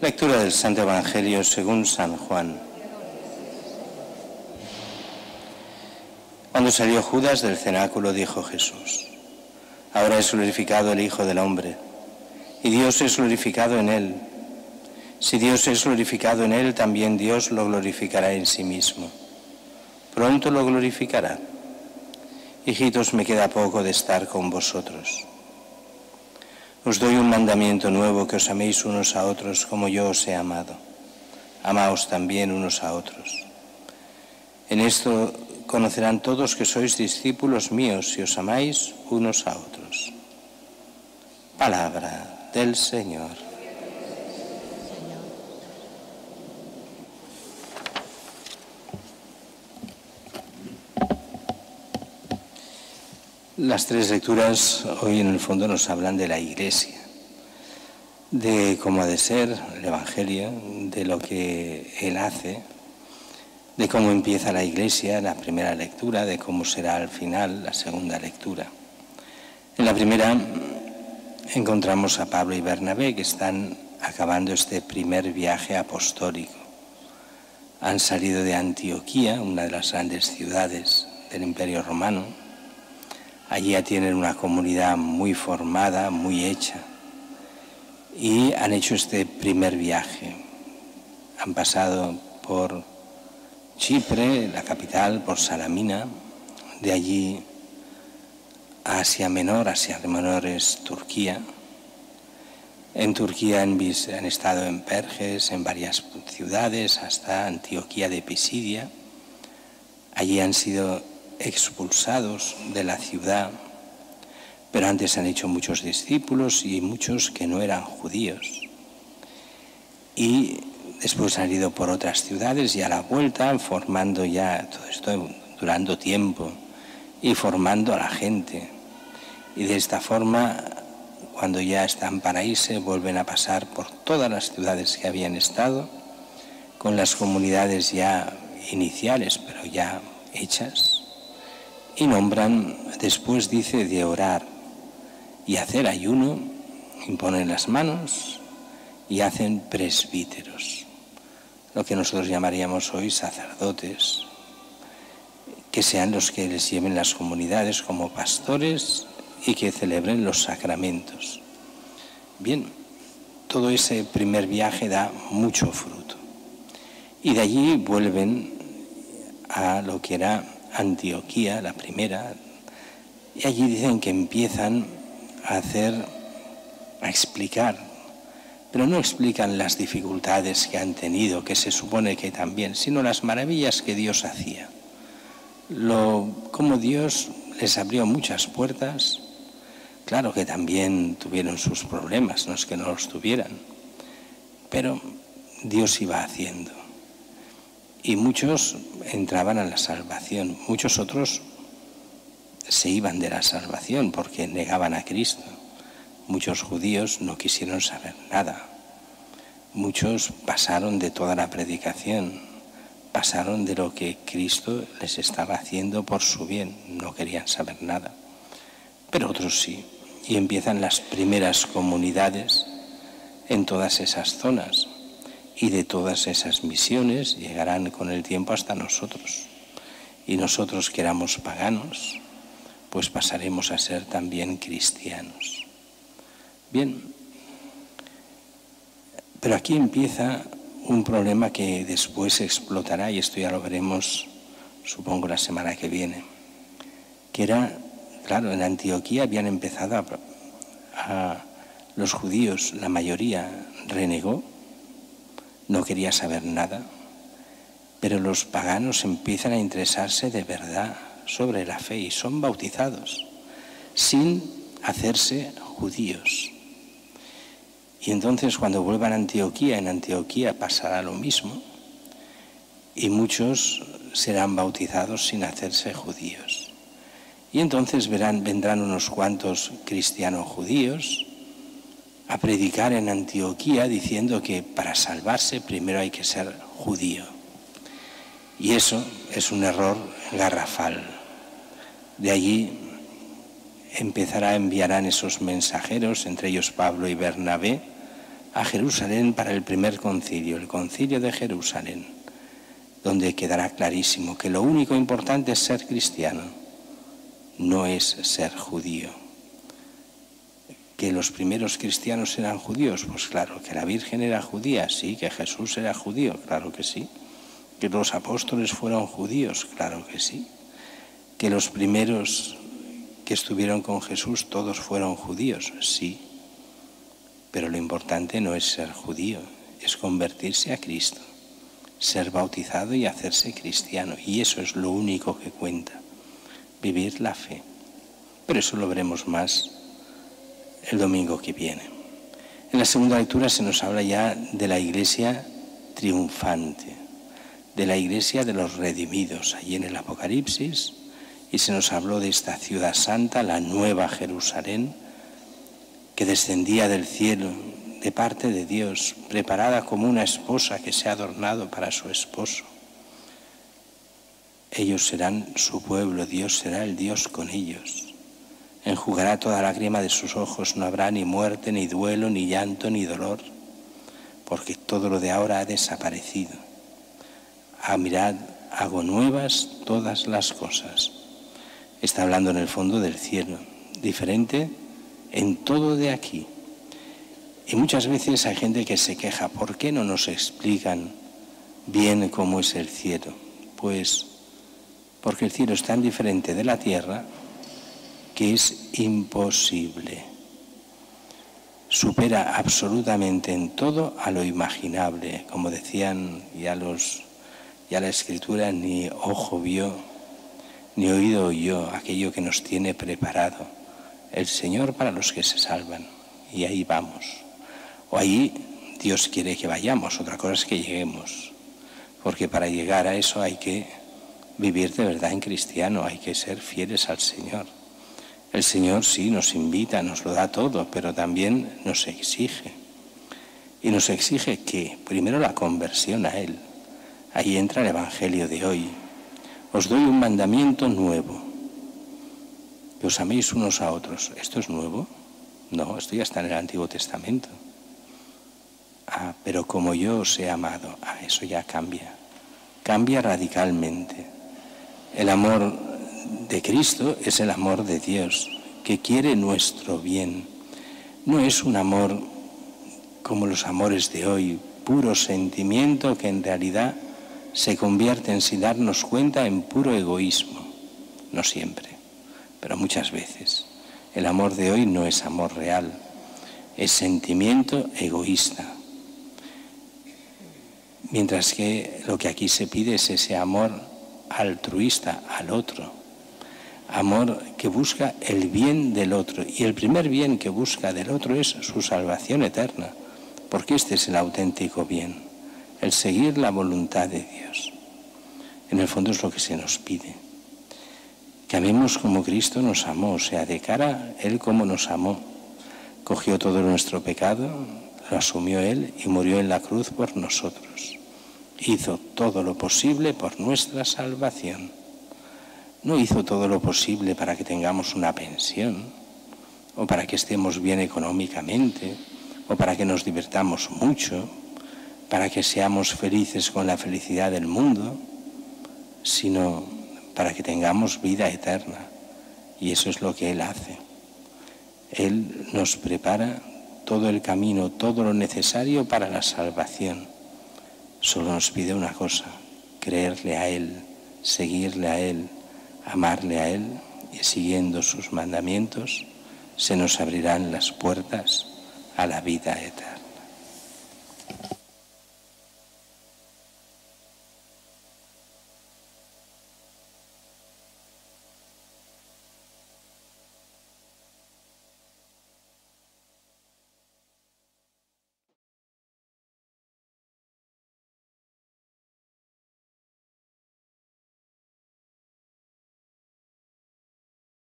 Lectura del Santo Evangelio según San Juan. Cuando salió Judas del cenáculo, dijo Jesús: Ahora es glorificado el Hijo del Hombre, y Dios es glorificado en él. Si Dios es glorificado en él, también Dios lo glorificará en sí mismo. Pronto lo glorificará. Hijitos, me queda poco de estar con vosotros. Os doy un mandamiento nuevo, que os améis unos a otros como yo os he amado. Amaos también unos a otros. En esto conocerán todos que sois discípulos míos, si os amáis unos a otros. Palabra del Señor. Las tres lecturas hoy en el fondo nos hablan de la Iglesia, de cómo ha de ser el Evangelio, de lo que Él hace, de cómo empieza la Iglesia, la primera lectura, de cómo será al final la segunda lectura. En la primera encontramos a Pablo y Bernabé, que están acabando este primer viaje apostólico. Han salido de Antioquía, una de las grandes ciudades del Imperio Romano. Allí ya tienen una comunidad muy formada, muy hecha, y han hecho este primer viaje. Han pasado por Chipre, la capital, por Salamina, de allí a Asia Menor. Asia Menor es Turquía. En Turquía han estado en Perges, en varias ciudades, hasta Antioquía de Pisidia. Allí han sido expulsados de la ciudad, pero antes han hecho muchos discípulos y muchos que no eran judíos. Y después han ido por otras ciudades y a la vuelta formando ya, todo esto durando tiempo, y formando a la gente. Y de esta forma, cuando ya están para irse, vuelven a pasar por todas las ciudades que habían estado, con las comunidades ya iniciales, pero ya hechas. Y nombran, después dice, de orar y hacer ayuno, imponen las manos y hacen presbíteros, lo que nosotros llamaríamos hoy sacerdotes, que sean los que les lleven las comunidades como pastores y que celebren los sacramentos. Bien, todo ese primer viaje da mucho fruto. Y de allí vuelven a lo que era Antioquía, la primera, y allí dicen que empiezan a explicar, pero no explican las dificultades que han tenido, que se supone que también, sino las maravillas que Dios hacía. Cómo Dios les abrió muchas puertas. Claro que también tuvieron sus problemas, no es que no los tuvieran, pero Dios iba haciendo. Y muchos entraban a la salvación, muchos otros se iban de la salvación porque negaban a Cristo. Muchos judíos no quisieron saber nada. Muchos pasaron de toda la predicación, pasaron de lo que Cristo les estaba haciendo por su bien, no querían saber nada. Pero otros sí, y empiezan las primeras comunidades en todas esas zonas. Y de todas esas misiones llegarán con el tiempo hasta nosotros. Y nosotros que éramos paganos, pues pasaremos a ser también cristianos. Bien, pero aquí empieza un problema que después explotará, y esto ya lo veremos, supongo, la semana que viene, que era, claro, en Antioquía habían empezado los judíos, la mayoría renegó, no quería saber nada, pero los paganos empiezan a interesarse de verdad sobre la fe y son bautizados sin hacerse judíos. Y entonces cuando vuelvan a Antioquía, en Antioquía pasará lo mismo y muchos serán bautizados sin hacerse judíos. Y entonces vendrán unos cuantos cristianos judíos a predicar en Antioquía diciendo que para salvarse primero hay que ser judío. Y eso es un error garrafal. De allí enviarán esos mensajeros, entre ellos Pablo y Bernabé, a Jerusalén para el primer concilio, el concilio de Jerusalén, donde quedará clarísimo que lo único importante es ser cristiano, no es ser judío. ¿Que los primeros cristianos eran judíos? Pues claro. ¿Que la Virgen era judía? Sí. ¿Que Jesús era judío? Claro que sí. ¿Que los apóstoles fueron judíos? Claro que sí. ¿Que los primeros que estuvieron con Jesús todos fueron judíos? Sí. Pero lo importante no es ser judío, es convertirse a Cristo, ser bautizado y hacerse cristiano. Y eso es lo único que cuenta, vivir la fe. Pero eso lo veremos más el domingo que viene. En la segunda lectura se nos habla ya de la iglesia triunfante, de la iglesia de los redimidos, allí en el Apocalipsis, y se nos habló de esta ciudad santa, la nueva Jerusalén, que descendía del cielo de parte de Dios, preparada como una esposa que se ha adornado para su esposo. Ellos serán su pueblo, Dios será el Dios con ellos. Enjugará toda lágrima de sus ojos, no habrá ni muerte, ni duelo, ni llanto, ni dolor, porque todo lo de ahora ha desaparecido. Mirad, hago nuevas todas las cosas. Está hablando en el fondo del cielo, diferente en todo de aquí. Y muchas veces hay gente que se queja, ¿por qué no nos explican bien cómo es el cielo? Pues porque el cielo es tan diferente de la tierra que es imposible. Supera absolutamente en todo a lo imaginable. Como decían ya la Escritura, ni ojo vio, ni oído oyó aquello que nos tiene preparado el Señor para los que se salvan. Y ahí vamos. O ahí Dios quiere que vayamos, otra cosa es que lleguemos. Porque para llegar a eso hay que vivir de verdad en cristiano, hay que ser fieles al Señor. El Señor sí nos invita, nos lo da todo, pero también nos exige. Y nos exige que primero la conversión a Él. Ahí entra el Evangelio de hoy. Os doy un mandamiento nuevo, que os améis unos a otros. ¿Esto es nuevo? No, esto ya está en el Antiguo Testamento. Pero como yo os he amado, eso ya cambia. Cambia radicalmente. El amor de Cristo es el amor de Dios, que quiere nuestro bien. No es un amor como los amores de hoy, puro sentimiento que en realidad se convierten sin darnos cuenta en puro egoísmo. No siempre, pero muchas veces. El amor de hoy no es amor real, es sentimiento egoísta. Mientras que lo que aquí se pide es ese amor altruista al otro. Amor que busca el bien del otro. Y el primer bien que busca del otro es su salvación eterna, porque este es el auténtico bien, el seguir la voluntad de Dios. En el fondo es lo que se nos pide. Que amemos como Cristo nos amó, o sea, de cara a Él como nos amó. Cogió todo nuestro pecado, lo asumió Él y murió en la cruz por nosotros. Hizo todo lo posible por nuestra salvación. No hizo todo lo posible para que tengamos una pensión, o para que estemos bien económicamente, o para que nos divirtamos mucho, para que seamos felices con la felicidad del mundo, sino para que tengamos vida eterna. Y eso es lo que Él hace. Él nos prepara todo el camino, todo lo necesario para la salvación. Solo nos pide una cosa: creerle a Él, seguirle a Él, amarle a Él, y siguiendo sus mandamientos se nos abrirán las puertas a la vida eterna.